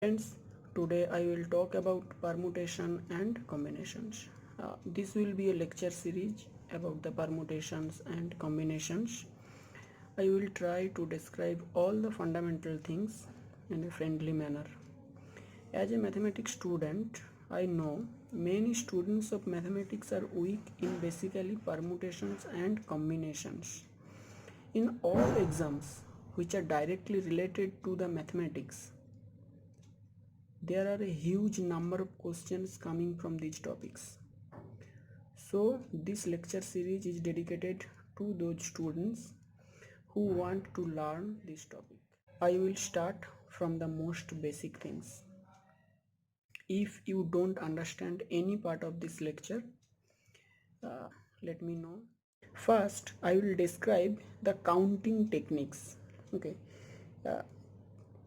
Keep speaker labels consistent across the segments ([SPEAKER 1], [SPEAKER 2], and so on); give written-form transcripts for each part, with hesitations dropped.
[SPEAKER 1] Friends, today I will talk about permutation and combinations. This will be a lecture series about the permutations and combinations. I will try to describe all the fundamental things in a friendly manner. As a mathematics student, I know many students of mathematics are weak in basically permutations and combinations. In all exams which are directly related to the mathematics, there are a huge number of questions coming from these topics. So this lecture series is dedicated to those students who want to learn this topic. I will start from the most basic things. If you don't understand any part of this lecture, let me know. First, I will describe the counting techniques. Okay. Uh,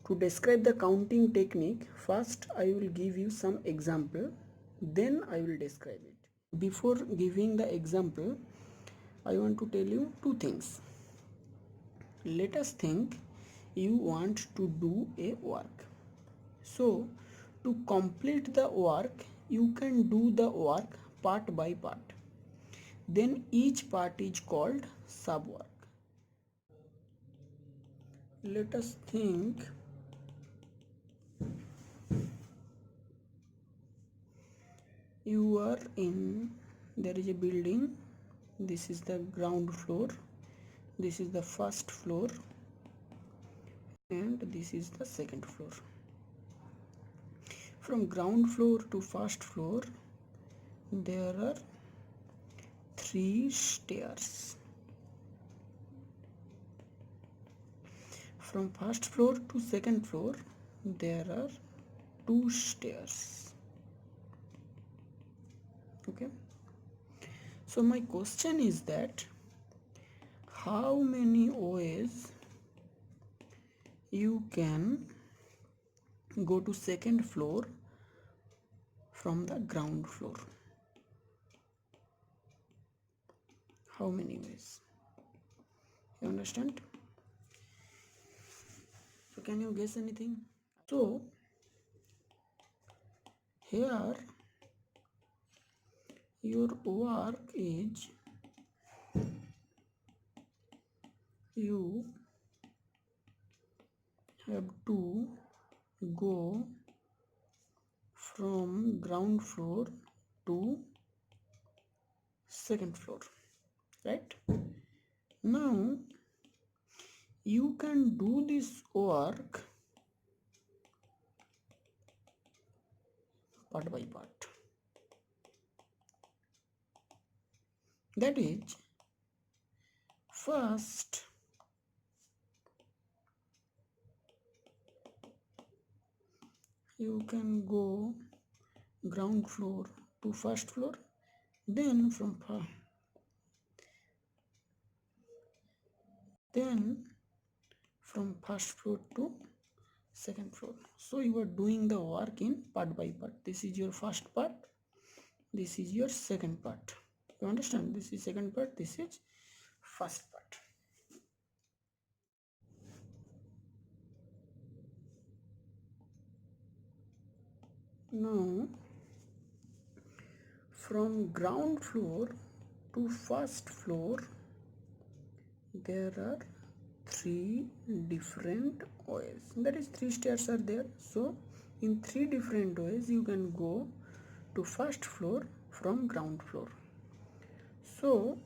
[SPEAKER 1] To describe the counting technique, first I will give you some example, then I will describe it. Before giving the example, I want to tell you two things. Let us think you want to do a work. So, to complete the work, you can do the work part by part. Then each part is called sub work. Let us think you are in, there is a building, this is the ground floor, this is the first floor, and this is the second floor. From ground floor to first floor there are 3 stairs. From first floor to second floor there are 2 stairs. Okay, so my question is that how many ways you can go to second floor from the ground floor? How many ways? You understand? So can you guess anything? So here your work is you have to go from ground floor to second floor, right? Now you can do this work part by part. That is, first you can go ground floor to first floor, then from first floor to second floor. So you are doing the work in part by part. This is your first part, this is your second part. You understand? This is second part, this is first part. Now from ground floor to first floor there are 3 different ways. That is, 3 stairs are there. So in 3 different ways you can go to first floor from ground floor. So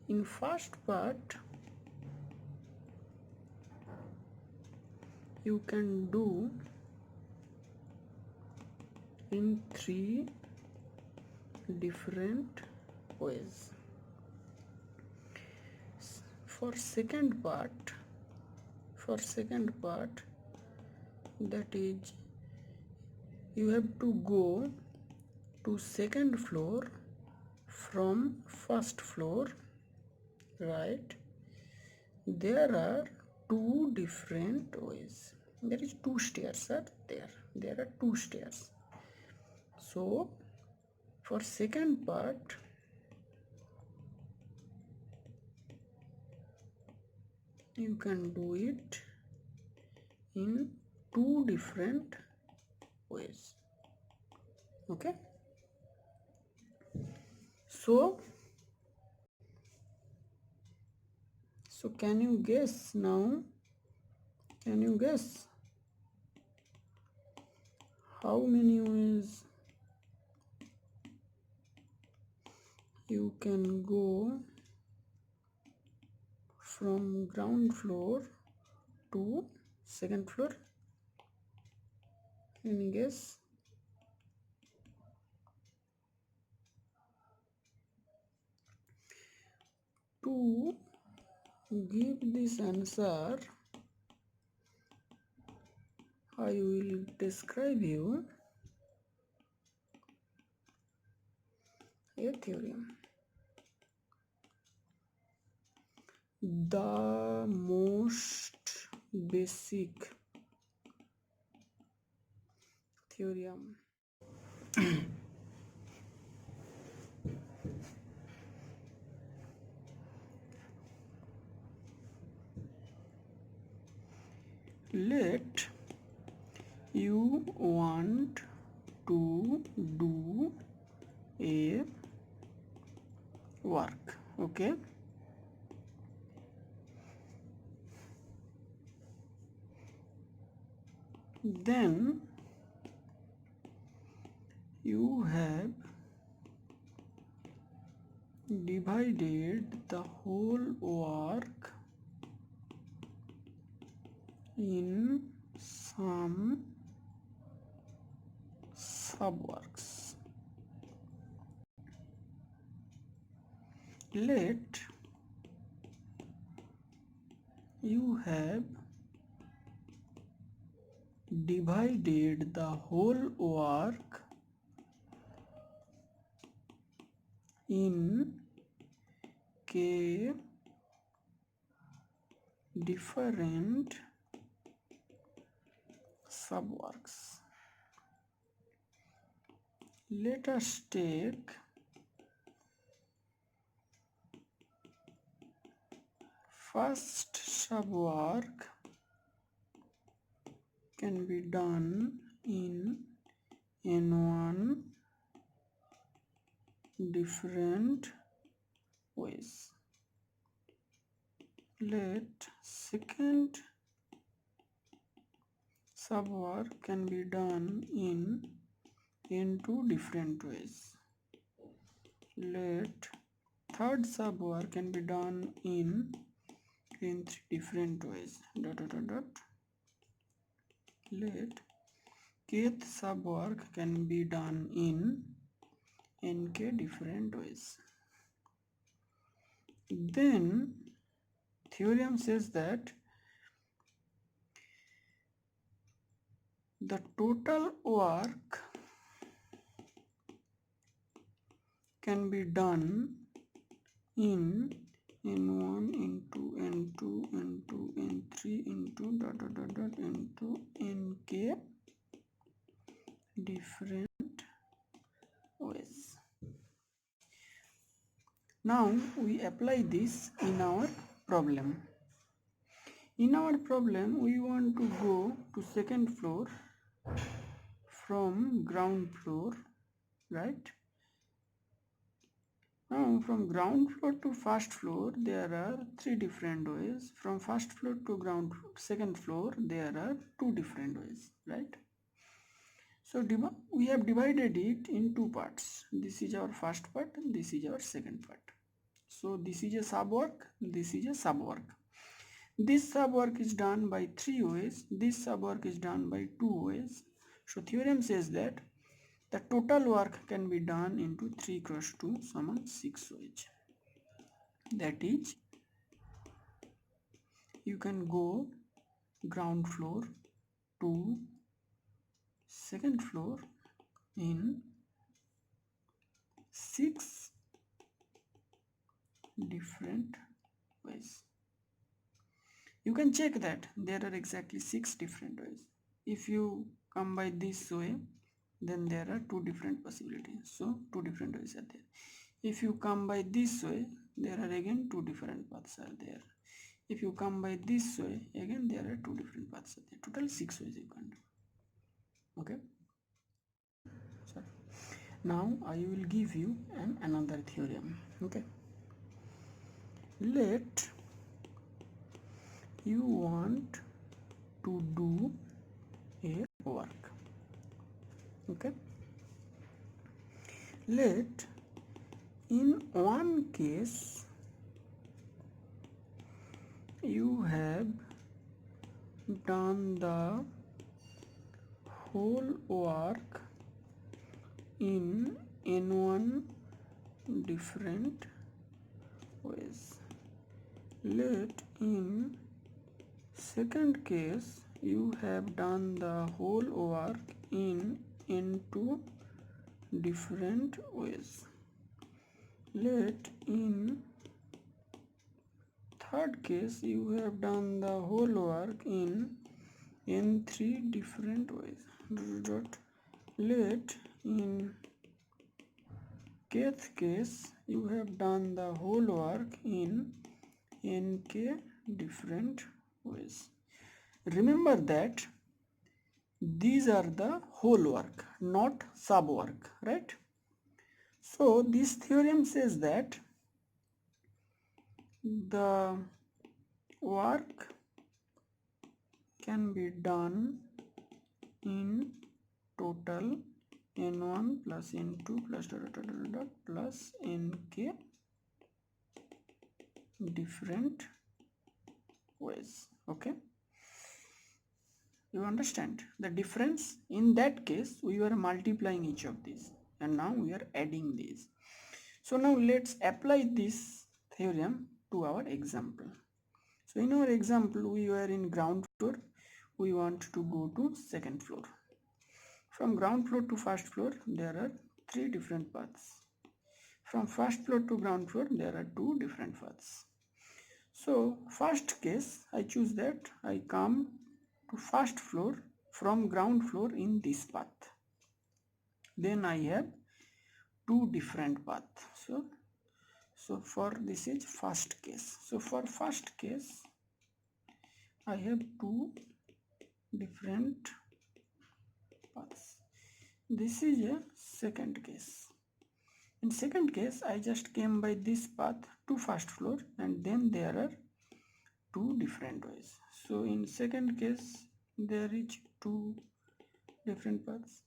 [SPEAKER 1] in first part you can do in 3 different ways. For second part, that is, you have to go to second floor from first floor, right? There are 2 different ways. There is 2 stairs are there. There are 2 stairs. So for second part you can do it in two different ways. Okay, so can you guess now? Can you guess how many ways you can go from ground floor to second floor? Any guess? To give this answer, I will describe you a theorem. The most basic theorem. Let you want to do a work, okay? Then you have divided the whole work in some subworks. Let you have divided the whole work in k different subworks. Let us take first subwork can be done in n1 different ways. Let second subwork can be done in n2 different ways. Let third subwork can be done in n3 different ways. Let kth subwork can be done in nk different ways. Then theorem says that the total work can be done in n1 into n2 into n3 into into nk different ways. Now we apply this in our problem. In our problem, we want to go to second floor from ground floor, right? Now from ground floor to first floor, there are three different ways. From first floor to second floor, there are two different ways, right? So we have divided it in two parts. This is our first part, this is our second part. So this is a subwork, this is a subwork. This subwork is done by three ways, this subwork is done by two ways. So theorem says that the total work can be done into 3 cross 2 = 6 ways. That is, you can go ground floor to second floor in 6 different ways. You can check that there are exactly 6 different ways. If you come by this way, then there are two different possibilities. So two different ways are there. If you come by this way, there are again two different paths are there. If you come by this way, again there are two different paths. Total 6 ways you can do. Okay. So now I will give you another theorem. Okay. Let you want to do a work. Okay. Let in one case you have done the whole work in n1 different ways. Let in second case you have done the whole work in n2 different ways. Let in third case you have done the whole work in n3 different ways. Let in kth case you have done the whole work in nk different ways. Remember that these are the whole work, not sub work, right? So this theorem says that the work can be done in total n1 plus n2 plus plus nk different ways. Okay, you understand the difference? In that case we were multiplying each of these and now we are adding these. So now let's apply this theorem to our example. So in our example we were in ground floor, we want to go to second floor. From ground floor to first floor there are 3 different paths. From first floor to ground floor there are 2 different paths. So first case I choose that I come to first floor from ground floor in this path. Then I have 2 different paths. So for this is first case. So for first case I have 2 different paths. This is a second case. In second case I just came by this path to first floor and then there are 2 different ways. So in second case there is 2 different paths.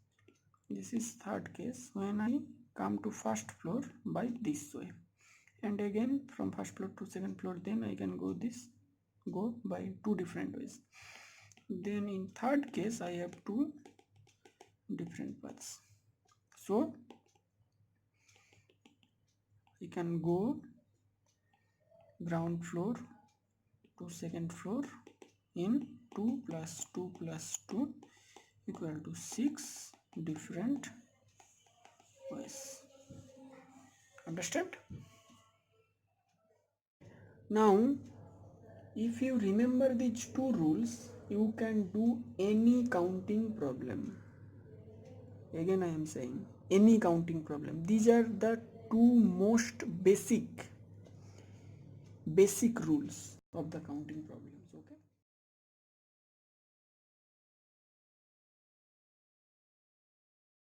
[SPEAKER 1] This is third case when I come to first floor by this way, and again from first floor to second floor then I can go by 2 different ways. Then in third case I have 2 different paths. So I can go ground floor to second floor in 2 plus 2 plus 2 equal to 6 different ways. Understand? Now if you remember these 2 rules you can do any counting problem. Again I am saying any counting problem. These are the 2 most basic rules of the counting problem.